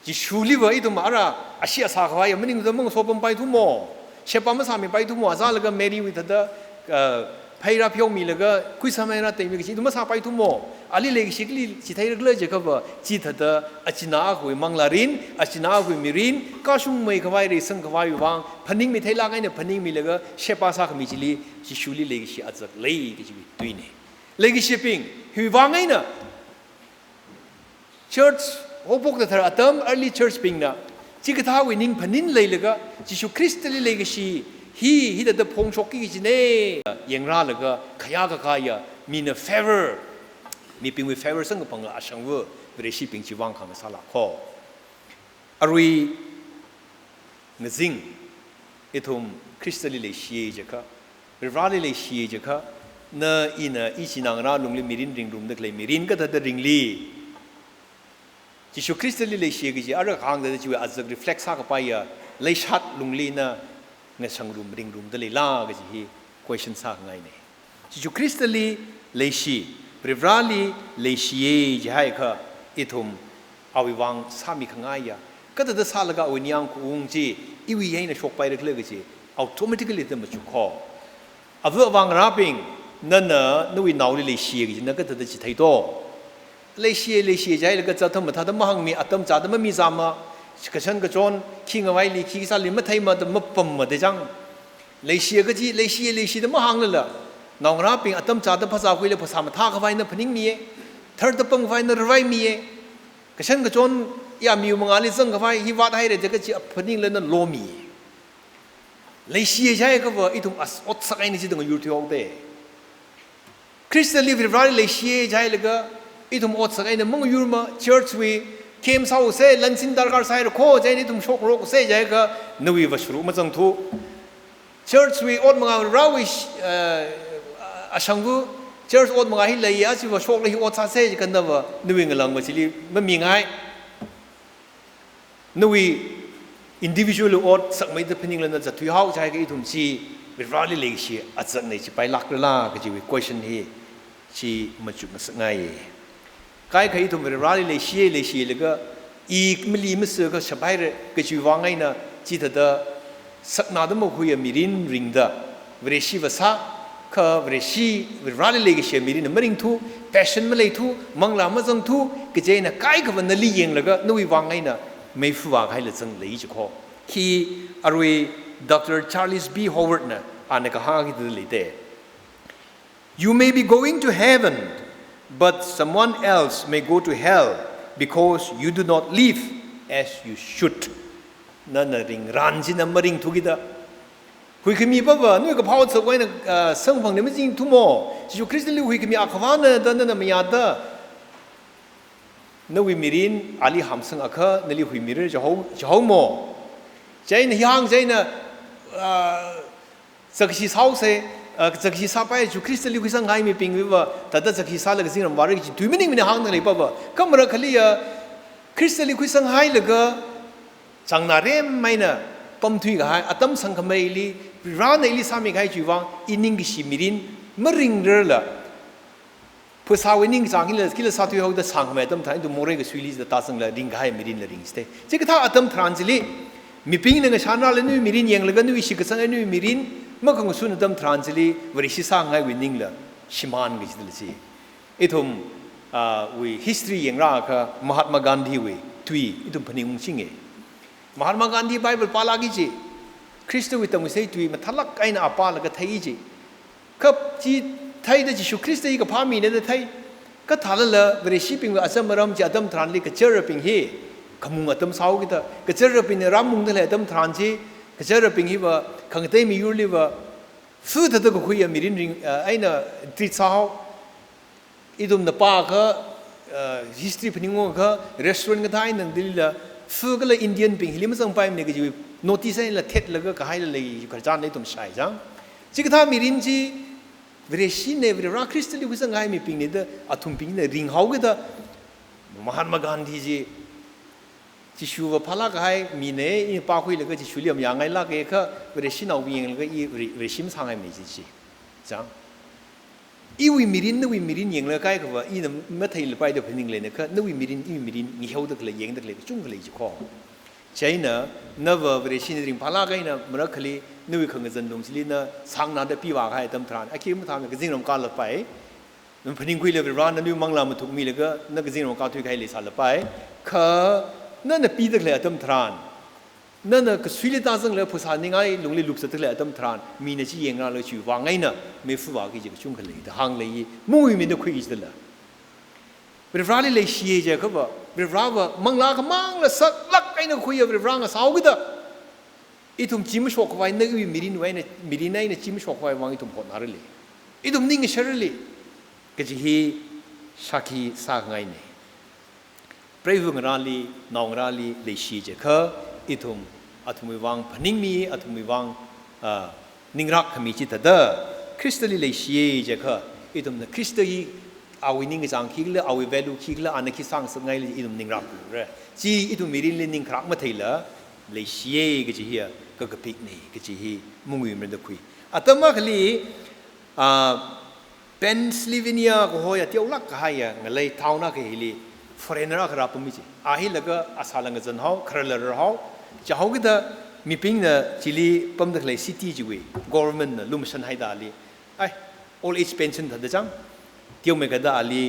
จิชูลีว่าไอ้ตัวมาระอาชีอาสาเขาไว้ยังไม่นิ่งตัวมึงสอบไปทุ่มโมเชฟปั๊มสามีไปทุ่มโมอาซาแล้วก็เมรีวิทย์เดพายราพิโอมีแล้วก็คุยสมัยนั้นแต่มีกิจตัวมาสาไปทุ่มโมอาลีเลกชีลีจิไทยเรื่องเจ้าว่าจิตเดอาชินาคุยมังลารินอาชินาคุยมิรินก็ชุ่มไม่เขาไว้เรซังเขาไว้วางพันนิ่งมีไทยล่างไงเนี่ยพันนิ่งมีแล้วก็เชฟปั๊มสาเขามีจิลีจิชูลีเลกชีอาสักเลยกิจวิตุยเนี่ยleadershiping หิวางไงนะ church โอ้พวกแต่ละตั้ม early church ปิงนะจิกท้าวินิงพันินเลยเลยก็จิชูคริสต์เลยเลยก็ชีฮีแต่พงชกกิจเนี่ยยังร่าเลยก็ขยะก็ขยะมีเน favor มีปิงวิ favor ซึ่งก็ปังละอาชังเวอร์ leadershiping จีวางคำสาระข้ออารุยนซิงไอทุ่มคริสต์เลยเลยชีเจ้าค่ะเวลาเลยชีเจ้าค่ะน่ะอินะอิชินางราลุงลีมิรินริงรุมเด็กเลยมิรินก็แต่ริงลีจิชูคริสต์ลีเลยเชียกิจอะไรข้างเดียวจิวอาจจะ reflect สักไปอ่ะเลยชัดลุงลีน่ะเงชังรุมริงรุมเด็กเลยล่ากิจฮี question สักไงเนี่ยจิชูคริสต์ลีเลยชีเวลาลีเลยชีจะให้เขาอิทุมเอาไว้วางสามีข้างไงอ่ะ ก็จะสาลกาวิญญาณคงจีอีวิให้ในชกไปเรื่อยๆจี automatically จะมาจุกคออาวุธวางราบิงนั่นนู่นน่าเลยเชียร์นั่นก็จะจิตไทยโตเลยเชียร์ใจแล้วก็จะทำมาถ้าทำมาหังมีอัตมจ่าทำมามีจามาก็ฉันก็จนคิงเอาไว้ลีคิงซาลิมาไทยมาแต่มาปั๊มมาได้จังเลยเชียร์ก็จีเลยเชียร์ทำมาหังเลยล่ะน้องราบิงอัตมจ่าทำภาษาคุยเลยภาษามาท่าเขาไว้นั่นพนิ่งมีเธอทำปั๊มไว้นั่นรวยมีก็ฉันก็จนยามีมังอาลิซังเขาไว้ฮิวัดให้เลยจะก็จีพนิ่งเลยนั่นโลมีเลยเชียร์ใจก็ว่าอีทุ่มอัดสักไอ้นี่จีต้องอยู่ที่ห้องเต้คริสเตียนลิฟต์ร้ายเลยเชียร์ใจเลยก็อีทุ่มอัดสักไอ้นี่มึงอยู่มาเชิร์ชวีเข้มเศร้าเซ่ลันซินดาร์การใส่โค้ใจนี่ทุ่มโชคโรคเซ่ใจก็นวีวัชรุมาจังทุเชิร์ชวีอัดมังอาราวิชอาชังกูเชิร์ชอัดมังอาฮิเลยอาชีวะโชคเลยอัดซาเซ่กันนะว่านวีเงลังมาสิลีมันมีไงนวีindividual or สักไม่ได้พิจารณาจะทุยหาวใจก็อีทุ่มชีเป็นรายละเอียดชีอาจจะในชีไปลักละล่าก็จะวิ question ที่ชีมันจุดมันสักไงใครใครอีทุ่มเป็นรายละเอียดแล้วก็อีกไม่ลีไม่เสือก็สบายเลยก็จะวางไงนะจีตาสักนาดมันคุยมีรินริงดาเวรชีภาษาก็เวรชีเป็นรายละเอียดชีมีรินมันริงทู passion มันเลยทูมังลามันจังทูก็จะนะใครก็มันนั่นลีเองแล้วก็นู่นวางไงนะไม่ฟูว่าให้เลยจังเลยจีข้อที่อารุยดร. Charles B. Howard นะอ่านในกระหังที่ตัวเลยเต้ You may be going to heaven but someone else may go to hell because you do not live as you should นั่นน่ะริงรันจินมาริงทุกิดะคุยขมีป่าวนู่นก็พาวสกไว้นะสังฟังเนี่ยไม่จริงทุ่มโมจิจูคริสต์เลยคุยขมีอักวานเนี่ยตอนนั้นไม่ยากะนวิมิรินอาลีฮัมสังอักนลีหุยมิรินจะhowโมใจนี่ยังใจน่ะสักชีสาวเสสักชีสาวไปจูคริสต์ลีคุยสังไงมีปิงวิวแต่ถ้าสักชีสาวเลยก็สิ่งนั้นวาระที่ดูไม่นิ่งไม่ห่างนั่นเลยป่าวก็มันก็เลยคริสต์ลีคุยสังไงเลยก็จังนาเรมไม่น่ะปั๊มทุยก็ให้อัตมสังขไม่ลีร้านในลีสามีก็ให้จีวังอินิงกิชิมิรินมริงเร่ละภาษาวินิงจางกิเลสสาธุเขาจะสังเมตตมทานดูโมเรก็สุริจะตาสังละริงก็ให้มิรินละริงสเตจิกท่าอัตมทรานซิลีมีปิงหนึ่งชานาเลนุมิรินยังเลยกันนุวิชิกสังนุมิรินเมื่อคงสุนทรทรานซิลีวริชิสังไงวินิงละชิมานกิจเลยสิอีทุ่มวิ history ยังรักมหาตมากานดีวิทุยอีทุ่มพนิงมุงชิงเอมหาตมากานดีไบเบิลปาลากิจิคริสต์วิตมุสัยทุยมาทลักไอ้น่าปาลก็ไทยจิครับจีไทยแต่จิชุคริสต์อีกพามีเนี่ยไทยก็ทาร์ละวริชิปิงว่าอาจจะมารัมจะอัตมทรานลีก็เจอร์ปิงเฮขมุงอัตมสาวกิตาก็เจอร์ปิงรามุงนั่นแหละอัตมทรานจีก็เจอร์ปิงฮีว่าขังเตมียูริว่าฟื้นถ้าตัวคุยมีรินริงไอ้น่ะติดสาวอีดุมนับปากก็history พนิงก็ restaurant ก็ได้นั่นดิละฟื้นก็เลยอินเดียนปิงฮิลิมสังไปมันก็จะ notice ให้ละเท็ดแล้วก็ให้ละเลยกระจายในตุ่มใช่จังจิกท่ามีรินจีเวรชีเนี่ยเวลาคริสต์ลีกุสังไงมีปิงเนี่ยเด้ออัตุมปิงเนี่ยริงเขาก็เด้อมหาตมากานดีจีจิชูว่าพลักให้มีเนี่ยอีป้าคุยเลยก็จิชูเลี้ยมยังไงล่ะก็เวรชีน่าวิ่งเลยก็อีเวรชีมสังไงมีจีจังอีวิมิรินยังเลยก็ไอ้ก็ว่าอีนั่นไม่ไทยเลยไปเดี๋ยวเป็นยังเลยเนี่ยก็นวิมิรินนี่เขาเด็กเลยยังเด็กเลยจุ่มเลยจีข้อใช่นะนั่นว่าเวรชีเนี่ยริงพลักให้นะมันก็เลยนู่นข้างเงินดงสิลีน่ะสังนาเดปีว่าให้ตำทานไอ้คิดมันทำก็จริงเราการละไปมันพนิงคุยเลยเวลานั้นนู่นมังลามันถูกมีเลยก็นั่นก็จริงเราการทุกข์ให้เลยสารละไปคือนั่นน่ะปีเด็กเลยตำทานนั่นน่ะก็สุริตาสังเลยภาษาหนึ่งไอ้ลงเลยลุกสัตว์เลยตำทานมีในที่ยังเราเลยชื่อว่าไงน่ะไม่ฟูว่ากี่จะชุ่มกันเลยแต่ห่างเลยมุ่งมีนคุยอีกแล้วเวลาเลยเชียร์จะเขาบอกเวลาว่ามังลาก็มังละสักลักไอ้น่ะคุยเวลาก็สาวก็ได้อีทุ่มจิมชกไว้นึกว่ามิรินไว้เนี่ยมิรินไอ้เนี่ยจิมชกไว้วางอีทุ่มผลอะไรเลยอีทุ่มนิ่งเฉยเลยก็จะฮีชักฮีสักไงเนี่ยเปรี้ยวงราลีนองราลีเลยชีเจคืออีทุ่มอัตุมิวังพนิงมีอัตุมิวังนิ่งรักขมีจิตเด้อคริสต์เลยชีเจคืออีทุ่มเนี่ยคริสต์ฮีเอาวินิ่งจังคิดเลยเอาวิเวลูคิดเลยอันนี้คิดสังสไงเลยอีทุ่มนิ่งรักเลยจีอีทุ่มมิรินเลยนิ่งรักมาทีละเลยเชียก็จะเฮียก็กระพิกนี่ก็จะเฮียมุ่งวิ่งมันจะคุยอาตมาคลีเพนซิลเวเนียก็หัวเที่ยวลักก็ให้ยังเลยท้าวนักเฮลี foreigner ขราบมิจิอาฮิแล้วก็อาสาลังจันเฮาคราเลอร์เฮาจะเฮาก็ได้มีพิงนะจิลีปั๊มตะเลยซิตี้จีวี government นะลุมชันให้ดาลีไอ้ all age pension ทัดจังเที่ยวเมกะดาลี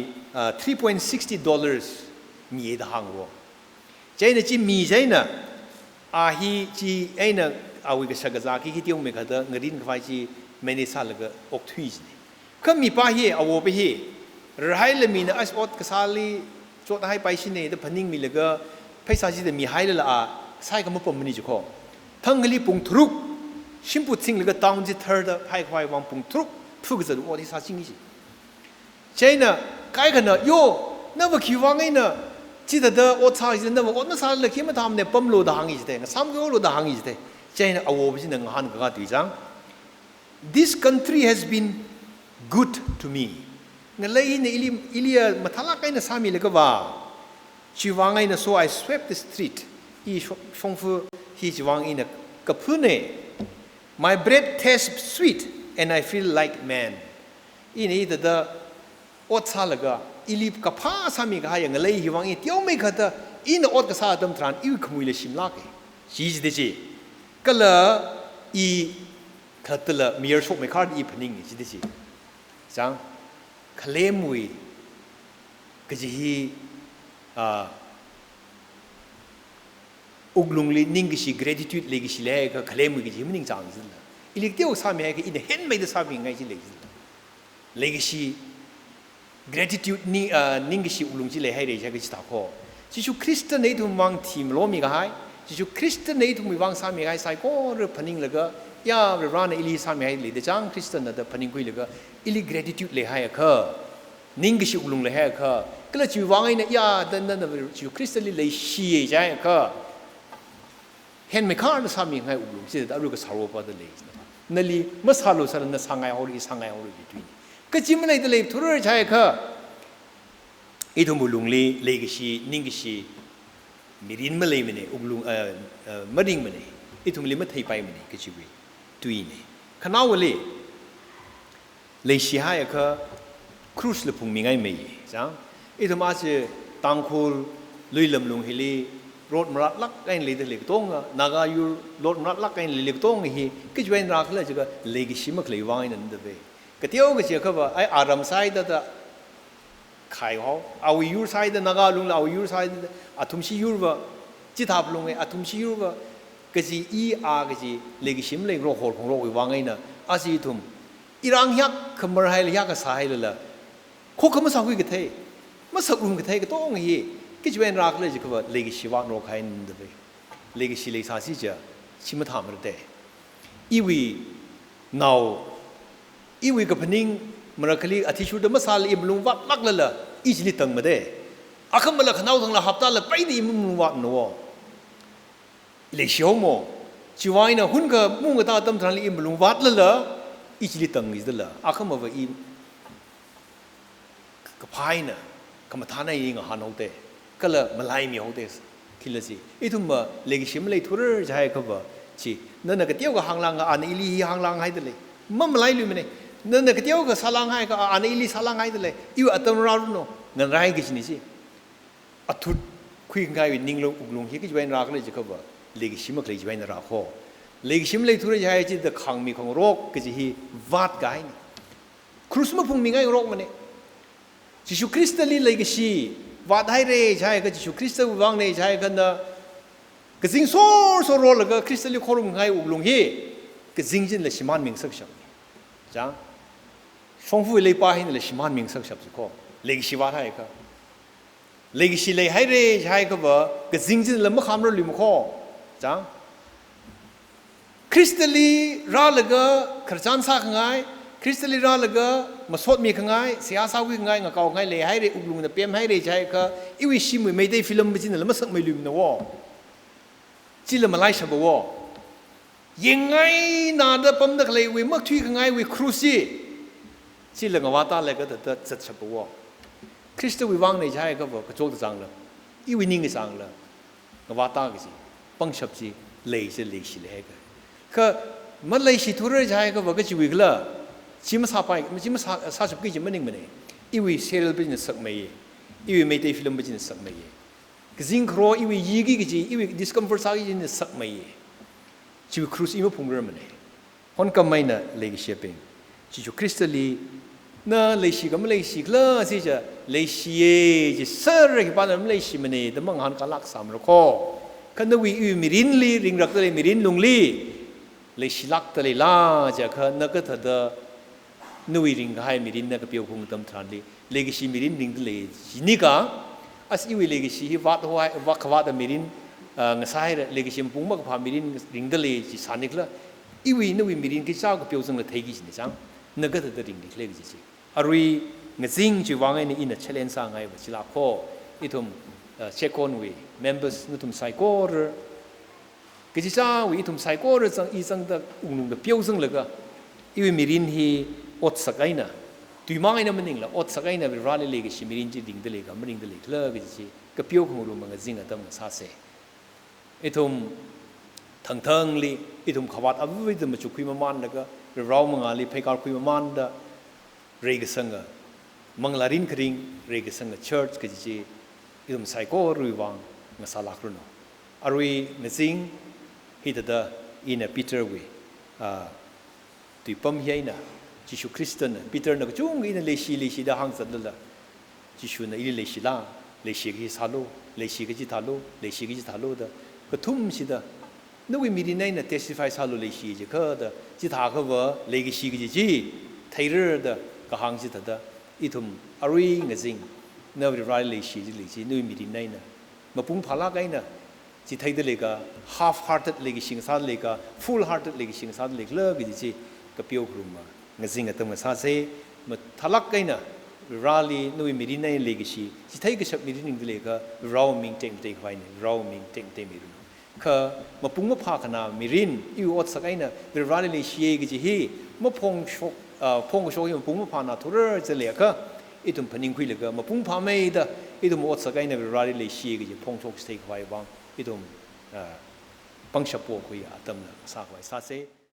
$3.60มีเอดหังรัวใจน่ะจีมีใจน่ะอาฮิจีไอ้น่ะเอาวิกษากะจากีเที่ยวเมกะดาเงินก็ไฟจีเมนิซาแล้วก็ออกทวีจีก็มีป้าเฮเอาไปเฮรายละมีนะไอ้สอดกษาลีจดให้ไปชินเนตพันนิ่งมีแล้วก็ไพศาลีมีให้ละใช่ก็ไม่ปุ่มนี่จุกอทั้งกลีปุ่งทรุกชิมพุทธิงแล้วก็ตาวน์จิตเธอร์ไพ่ควายวางปุ่งทรุกทุกจะดูว่าที่ซาชิงนี่ใช่น่ะใครกันน่ะโย่นั่นว่าคิดว่าไงน่ะจิตเดอร์อดซาจิตนั่นว่าอดนั่นซาเลยคิดมาทำเนี่ยปั๊มโลดหางอีกเด้งสามก็โลดหางอีกเด้ใช่น่ะเอาไปชินหนึ่งหันก็ตีจัง This country has been good to me งั้นเลยนี่อิลียมาทะเลาะกันน่ะสามีเลยก็ว่าชีวางไงน่ะ so I swept the street อีชงฟูที่ชีวางไงน่ะกับพื้นเนี่ย my bread tastes sweet and I feel like man อีนี่แต่เดออดซาเลยก็อิลีกับพ้าสามีก็ให้งั้นเลยชีวางไงเที่ยวไม่ขัดอีน่ะอดกับซาดมทรานอีขโมยเลยชิมลากชีสเดจีก็เลยอีขัดเลยมีอะไรชกไม่ขาดอีพนิ่งชีสเดจีจังเคลมวยก็จะฮีอุกลุงลีนิ่งก็ชี gratitude เลยก็ชีเล่ก็เคลมวยก็จะมันนิ่งจังสิละอีเล็กเดียวสามีก็อีเนี่ยเห็นไม่ได้สามีไงสิเลยเลยก็ชี gratitude นิ่งก็ชีอุกลุงชีเลยให้เลยใช่ก็ชีตาโคจิชูคริสต์ในทุ่มวังทีมโลมีก็ให้จิชูคริสต์ในทุ่มวังสามีให้ใส่ก็เรื่องพนิ่งเลยก็ยาเรื่องนั้นอีลีสามีให้เลยเดี๋ยวจังคริสต์นั่นแต่พนิ่งคุยเลยก็อีลี gratitude เลยให้ก็นิ่งก็ชีอุกลุงเลยให้ก็เลยจิวังไอ้เนี่ยยาดันจิชูคริสต์เลยชีใช่ก็เห็นไม่ขาดสามีให้อุกลุงสิแต่รู้ก็สาวปาดเลยนั่นเลยเมื่อสาวสารนั่นสังไงฮอริสังไงฮอริด้วยก็จิมันไอ้ตัวเลยทุเรศใช่ก็อีทุ่มอุกลุงเลยก็ชีนิ่งก็ชีมีรินมาเลยมันเนี่ยอุกลุงมาดิ่งมันเนี่ยอีทุ่มเลยมาไทยไปมันเนี่ยก็ชีวิตด้วยเนี่ยขณะวันเลยชีให้ก็ครูสเลพุงมีไงไม่จังอีทุ่มอาจจะตังคูลุยลำลุงเฮลีรถมรดลักไงเลยแต่เล็กต้งนากาอยู่รถมรดลักไงเล็กต้งเฮก็จะเป็นรักเลยจะก็เลยก็ชิมกเลยวางนั่นเด้อก็เที่ยวก็เชื่อเขาว่าไอ้อารามไซด์แต่ขายเขาเอายูไซด์นากาลุงเอายูไซด์อาทุ่มชียูว่าจิตทับลุงอาทุ่มชียูว่าก็จะอีอาก็จะเลยก็ชิมเลยโรคของโรควางไงน่ะอาศัยทุ่มอีรังยักษ์ขมรให้เลยยักษ์ก็สายเลยล่ะคุกขมันสักวิกเทมันสักรุ่งก็เทก็ต้องเฮก็จะเป็นรักเลยจะเขาว่าเลยก็ชีวะโรคให้นั่นเด้อเลยก็ชีเลยสาสิจะชิมทำมันเด้อีวีนาวอีวีกับพนิงมันก็เลยอธิชุดมาสาลีมันลุงวัดลักเลยล่ะอีจิลิตังมาเด้อาคำมันละขนาวทั้งละหับตาละไปดีมันลุงวัดนัวเลยเชียวโมชีวะนี่นะหุ่นกับมุ่งกับตาตั้มทางลีมันลุงวัดเลยล่ะอีจิลิตังนี่เด้อล่ะอาคำมันว่าอีกับพายน่ะคำท่านนี่ก็หันเอาเด้ก็เลยมาไล่มีเอาเด้คิดละสิอีทุ่มมาเลยชิมเลยทุเรศใช่เขาว่าชีนั่นน่ะก็เที่ยวกับหางลังก็อันอีลีหางลังให้เด้เลยมันมาไล่เลยมันเนี่ยนั่นน่ะก็เที่ยวกับสาลังให้ก็อันอีลีสาลังให้เด้เลยอีว่าอัตมรารุโนเงินไรก็ชินี่สิอัตุคุยกันไงวินิ่งลงอุกลงเฮก็จะเป็นรักเลยจะเขาว่าเลยชิมก็เลยจะเป็นรักเขาเลยชิมเลยทุเรศใช่จีแต่ขังมีของโรคก็จะฮีวัดไงครูสมาพุ่งมีไงโรคมันเนี่ยจิชูคริสต์เลยก็ชีวัดให้เร่ใช่ก็จิชูคริสต์วางเนี่ยใช่กันนะก็สิ่งโซ่โรแล้วก็คริสต์เลยขอรุงให้อุกลงเฮก็สิ่งจินเลยชิมันมิงสักชับจ้าฟงฟูเลยป้าให้เลยชิมันมิงสักชับสุขเลยก็ชีวัดให้ก็เลยก็ชีเลยให้เร่ใช่ก็ว่าก็สิ่งจินเลยไม่คำเราลืมข้อจ้าคริสต์เลยราแล้วก็คริสต์สักไงคริสต์ลีราลก็มาสวดมีข้างไงเสียสาวข้างไงงาเก่าไงเลยให้เรื่องอุกลุงเนี่ยเปี่ยมให้เรื่องใช่ก็อีวิชิมไม่ได้ฟิล์มไม่จริงแล้วมันสักไม่ลืมนะวะจิลมาไล่ชาวบ้านยังไงนาดปั๊มนักเลยวิมักทุยข้างไงวิครูซีจิลงาวตาเลยก็จะจัดชาวบ้านคริสต์วิวังเนี่ยใช่ก็บอกกระโจกจังเลยอีวินิ่งจังเลยงาวตาก็สิปังชับสิเลยสิเลยสิเลยก็มันเลยสิทุเรศใช่ก็บอกก็ชีวิตละชิมซาไปชิมซาชิบกิจมันนิ่งมันเองอีวิเซลล์เป็นสักไม่อี อีวิไม่ได้ฟิลมจินสักไม่กจิงครออีวิยีกิกจีอีวิดิสคอมฟอร์ตสักจินสักไม่ชีวิตครูสอีมาพุ่งเรื่องมันเลยฮอนก็ไม่น่ะเลยเชียเป็นชีวิตคริสต์ลีน่ะเลยชีก็ไม่เลยชีก็สิจะเลยชีจะเสร์เรื่องบ้านนั้นเลยชีมันเนี่ยแต่บางฮันก็ลักสามรข้อคันวิอีมิรินลีริงรักตะเลยมิรินลุงลีเลยชีลักตะเลยล่าจะคันนักก็ถ้าเดนวิริงให้มิรินนักก็เปียวคงตำทานลีเลยชีมิรินริงตะเลยนี่ก็as iwi legasi hivat huai wakwat mirin ngasai legasi mpung mak pha mirin ringdale chi sanik la iwi nui mirin ki chaw ko pyosang la thegi ni chang nagat da ring dik legi chi arui ngazing chi wangai ni ina challenge sa ngai ba chila kho itum check on we members nutum sai kor ki chi cha we itum sai kor chang I chang da ungnung da pyosang la ga iwi mirin hi ot sakaina tuy mang ai nằm mình là ốt sắc ai nè ra lấy cái gì mình chỉ định được cái mình định được lơ cái gì cái biểu không luôn mà cái gì người ta mà xa xẻ ít thùng thằng thằng li ít thùng khawat ấp với từ mà chụp quy man đó cái rau mà ngài li phải cao quy man đó rây cái sân à mang là rin kering rây cái sân à church cái gì ít thùng sai cô rùi vàng ngài xa lạc rồi nó arui ngài zing hít đó in a Peter way tuy bấm hay nè Jisoo Kristen Peter nak chung ina leshi da hang zat la Jisoo na ina leshi la leshi ki salo leshi ki thalo leshi ki thalo da ka thum si da no we miri nai na testify salo leshi je ka da ji tha ka wa le shi ki ji thairer da ka hang si da itum arui ngazing no we rai leshi ji leshi no miri nai na ma pung phala kai na ji thai da le ka half hearted le shi sa le ka full hearted le shi sa le la ki ji ka pyo khrum ma ngazing atam sa se ma thalak kaina rally nui mirina legacy si thai ka sap mirin le ka raw ming teng te khwai ne raw ming teng te miru kha ma pung ma pha kana mirin I ot sakaina rally le shi ge ji hi ma phong shok yom pung ma pha na thur je le ka itum phaning khui le ka ma pung pha mai da itum ot sakaina rally le shi ge ji phong shok stay khwai bang itum pang shapo khui atam sa khwai sa se